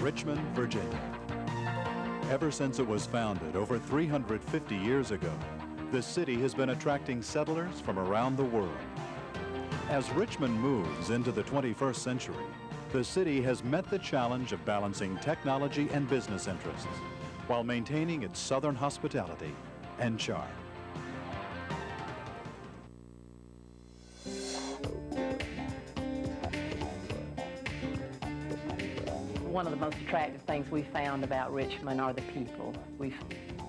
Richmond, Virginia. Ever since it was founded over 350 years ago, the city has been attracting settlers from around the world. As Richmond moves into the 21st century, the city has met the challenge of balancing technology and business interests while maintaining its southern hospitality and charm. One of the most attractive things we found about Richmond are the people. We've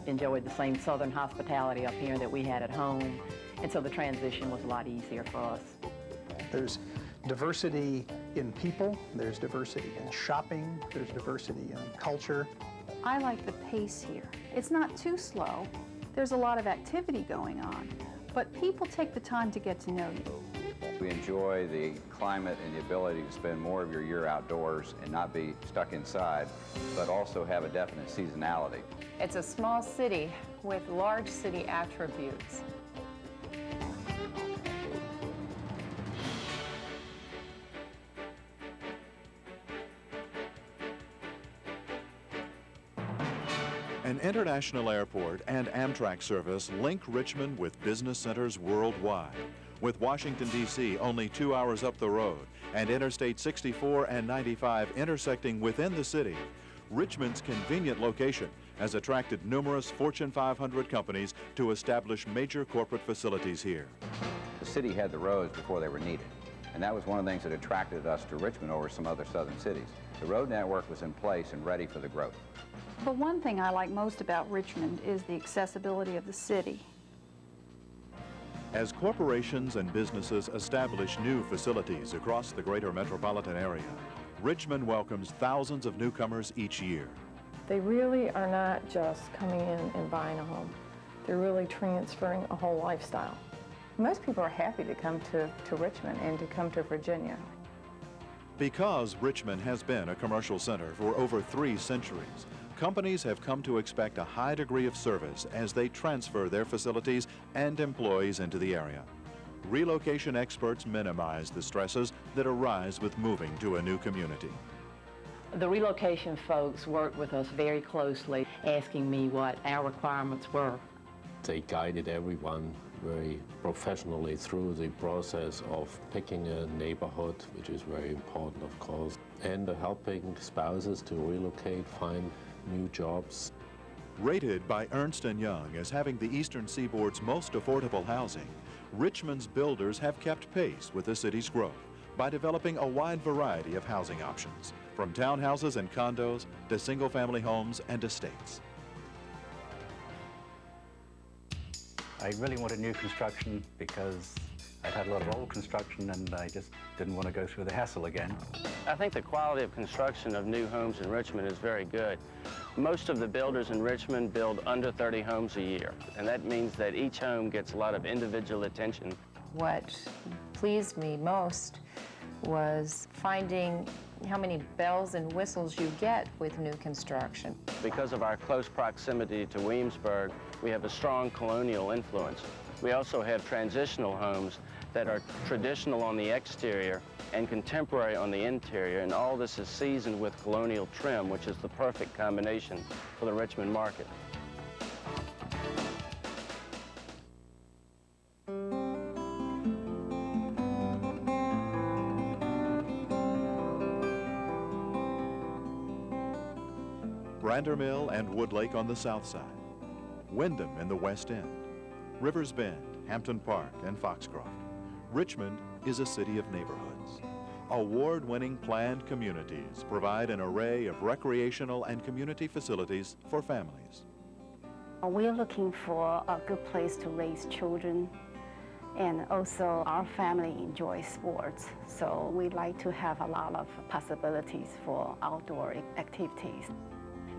enjoyed the same southern hospitality up here that we had at home, and so the transition was a lot easier for us. There's diversity in people, there's diversity in shopping, there's diversity in culture. I like the pace here. It's not too slow. There's a lot of activity going on, but people take the time to get to know you. We enjoy the climate and the ability to spend more of your year outdoors and not be stuck inside, but also have a definite seasonality. It's a small city with large city attributes. An international airport and Amtrak service link Richmond with business centers worldwide, with Washington, D.C. only 2 hours up the road and Interstate 64 and 95 intersecting within the city. Richmond's convenient location has attracted numerous Fortune 500 companies to establish major corporate facilities here. The city had the roads before they were needed, and that was one of the things that attracted us to Richmond over some other southern cities. The road network was in place and ready for the growth. But one thing I like most about Richmond is the accessibility of the city. As corporations and businesses establish new facilities across the greater metropolitan area, Richmond welcomes thousands of newcomers each year. They really are not just coming in and buying a home. They're really transferring a whole lifestyle. Most people are happy to come to Richmond and to come to Virginia. Because Richmond has been a commercial center for over 3 centuries, companies have come to expect a high degree of service as they transfer their facilities and employees into the area. Relocation experts minimize the stresses that arise with moving to a new community. The relocation folks worked with us very closely, asking me what our requirements were. They guided everyone very professionally through the process of picking a neighborhood, which is very important, of course, and helping spouses to relocate, find new jobs. Rated by Ernst & Young as having the Eastern Seaboard's most affordable housing, Richmond's builders have kept pace with the city's growth by developing a wide variety of housing options, from townhouses and condos to single-family homes and estates. I really wanted new construction because I'd had a lot of old construction and I just didn't want to go through the hassle again. I think the quality of construction of new homes in Richmond is very good. Most of the builders in Richmond build under 30 homes a year, and that means that each home gets a lot of individual attention. What pleased me most was finding how many bells and whistles you get with new construction. Because of our close proximity to Williamsburg, we have a strong colonial influence. We also have transitional homes that are traditional on the exterior and contemporary on the interior, and all this is seasoned with colonial trim, which is the perfect combination for the Richmond market. Brandermill and Woodlake on the south side, Wyndham in the west end, Rivers Bend, Hampton Park, and Foxcroft. Richmond is a city of neighborhoods. Award-winning planned communities provide an array of recreational and community facilities for families. We're looking for a good place to raise children, and also our family enjoys sports, so we like to have a lot of possibilities for outdoor activities.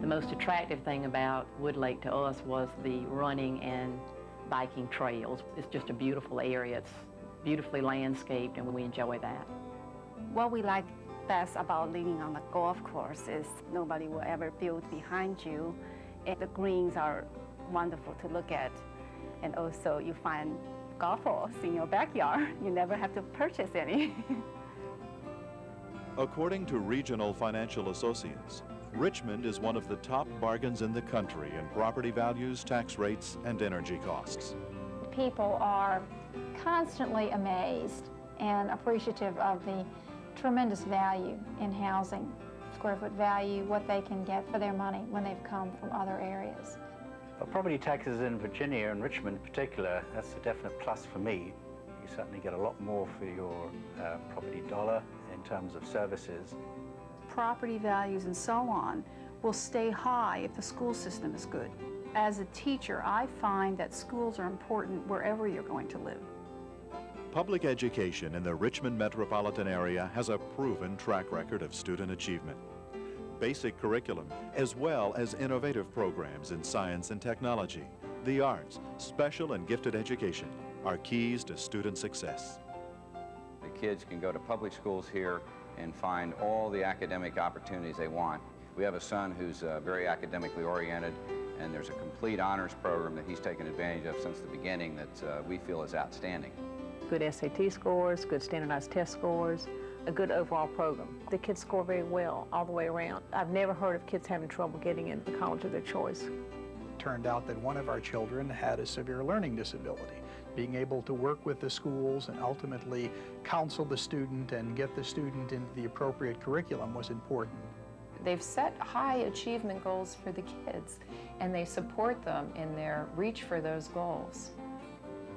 The most attractive thing about Woodlake to us was the running and biking trails. It's just a beautiful area. It's beautifully landscaped, and we enjoy that. What we like best about living on the golf course is nobody will ever build behind you, and the greens are wonderful to look at, and also you find golf balls in your backyard. You never have to purchase any. According to Regional Financial Associates, Richmond is one of the top bargains in the country in property values, tax rates, and energy costs. People are constantly amazed and appreciative of the tremendous value in housing, square foot value, what they can get for their money when they've come from other areas. Well, property taxes in Virginia and Richmond in particular, that's a definite plus for me. You certainly get a lot more for your property dollar in terms of services. Property values and so on will stay high if the school system is good. As a teacher, I find that schools are important wherever you're going to live. Public education in the Richmond metropolitan area has a proven track record of student achievement. Basic curriculum, as well as innovative programs in science and technology, the arts, special and gifted education are keys to student success. The kids can go to public schools here and find all the academic opportunities they want. We have a son who's very academically oriented, and there's a complete honors program that he's taken advantage of since the beginning that we feel is outstanding. Good SAT scores, good standardized test scores, a good overall program. The kids score very well all the way around. I've never heard of kids having trouble getting into the college of their choice. It turned out that one of our children had a severe learning disability. Being able to work with the schools and ultimately counsel the student and get the student into the appropriate curriculum was important. They've set high achievement goals for the kids, and they support them in their reach for those goals.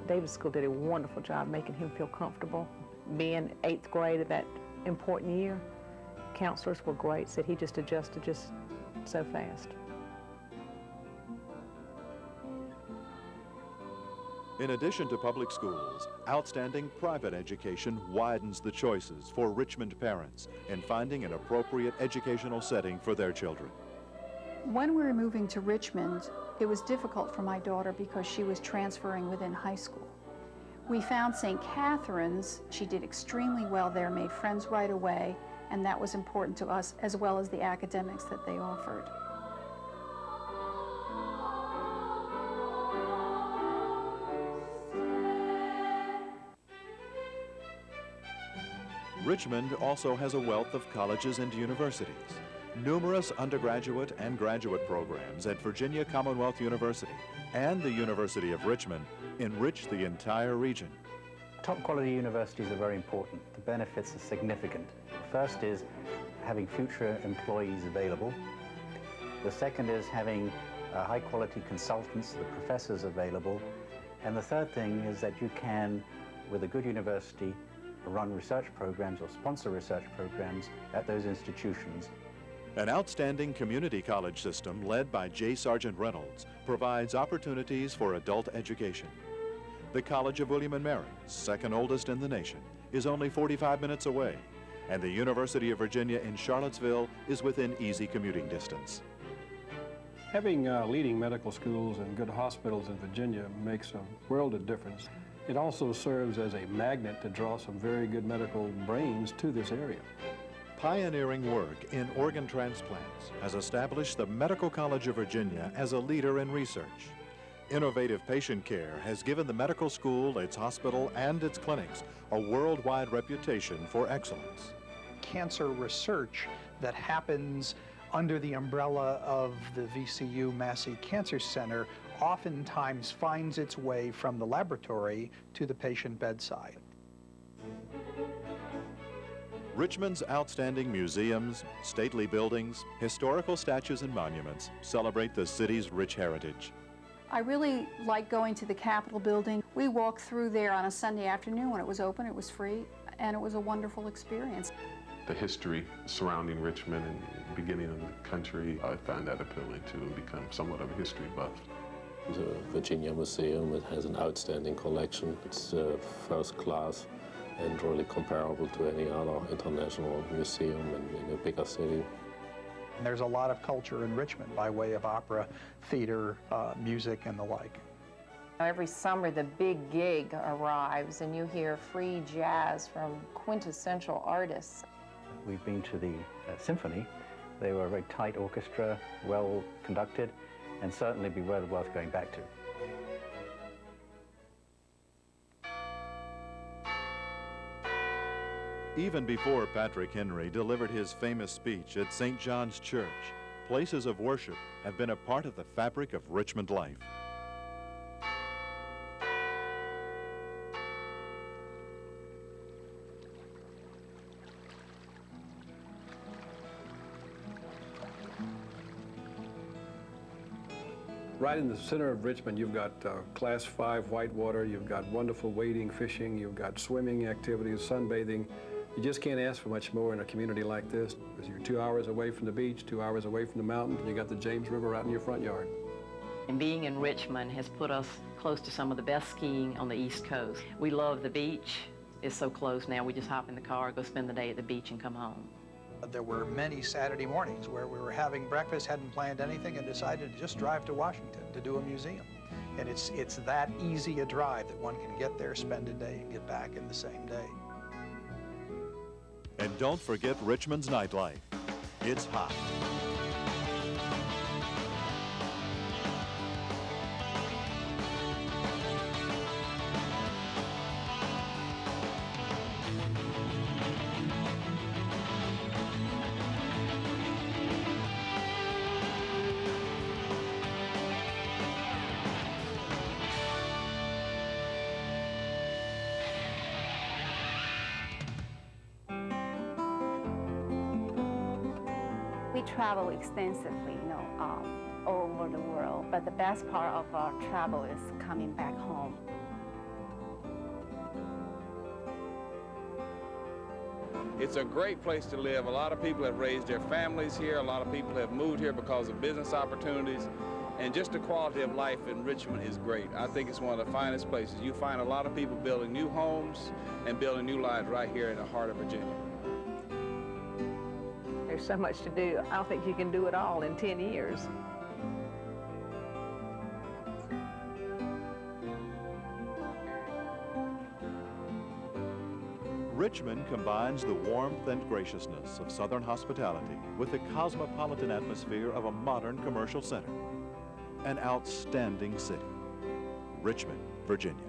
Davis School did a wonderful job making him feel comfortable. Being 8th grade of that important year, counselors were great, said he just adjusted just so fast. In addition to public schools, outstanding private education widens the choices for Richmond parents in finding an appropriate educational setting for their children. When we were moving to Richmond, it was difficult for my daughter because she was transferring within high school. We found St. Catherine's. She did extremely well there, made friends right away, and that was important to us, as well as the academics that they offered. Richmond also has a wealth of colleges and universities. Numerous undergraduate and graduate programs at Virginia Commonwealth University and the University of Richmond enrich the entire region. Top quality universities are very important. The benefits are significant. The first is having future employees available. The second is having high quality consultants, the professors available. And the third thing is that you can, with a good university, run research programs or sponsor research programs at those institutions. An outstanding community college system led by J. Sargent Reynolds provides opportunities for adult education. The College of William & Mary, second oldest in the nation, is only 45 minutes away, and the University of Virginia in Charlottesville is within easy commuting distance. Having leading medical schools and good hospitals in Virginia makes a world of difference. It also serves as a magnet to draw some very good medical brains to this area. Pioneering work in organ transplants has established the Medical College of Virginia as a leader in research. Innovative patient care has given the medical school, its hospital, and its clinics a worldwide reputation for excellence. Cancer research that happens under the umbrella of the VCU Massey Cancer Center oftentimes finds its way from the laboratory to the patient bedside. Richmond's outstanding museums, stately buildings, historical statues and monuments celebrate the city's rich heritage. I really like going to the Capitol building. We walked through there on a Sunday afternoon when it was open. It was free, and it was a wonderful experience. The history surrounding Richmond and the beginning of the country, I find that appealing to and become somewhat of a history buff. The Virginia Museum, it has an outstanding collection. It's first class and really comparable to any other international museum in a bigger city. And there's a lot of culture in Richmond by way of opera, theater, music, and the like. Every summer the big gig arrives and you hear free jazz from quintessential artists. We've been to the symphony. They were a very tight orchestra, well conducted, and certainly be well worth going back to. Even before Patrick Henry delivered his famous speech at St. John's Church, places of worship have been a part of the fabric of Richmond life. Right in the center of Richmond, you've got Class 5 whitewater, you've got wonderful wading, fishing, you've got swimming activities, sunbathing. You just can't ask for much more in a community like this, because you're 2 hours away from the beach, 2 hours away from the mountain, and you got the James River right in your front yard. And being in Richmond has put us close to some of the best skiing on the East Coast. We love the beach. It's so close now. We just hop in the car, go spend the day at the beach, and come home. There were many Saturday mornings where we were having breakfast, hadn't planned anything, and decided to just drive to Washington to do a museum. And it's that easy a drive that one can get there, spend a day, and get back in the same day. And don't forget Richmond's nightlife. It's hot. We travel extensively, all over the world, but the best part of our travel is coming back home. It's a great place to live. A lot of people have raised their families here. A lot of people have moved here because of business opportunities. And just the quality of life in Richmond is great. I think it's one of the finest places. You find a lot of people building new homes and building new lives right here in the heart of Virginia. There's so much to do. I don't think you can do it all in 10 years. Richmond combines the warmth and graciousness of Southern hospitality with the cosmopolitan atmosphere of a modern commercial center. An outstanding city. Richmond, Virginia.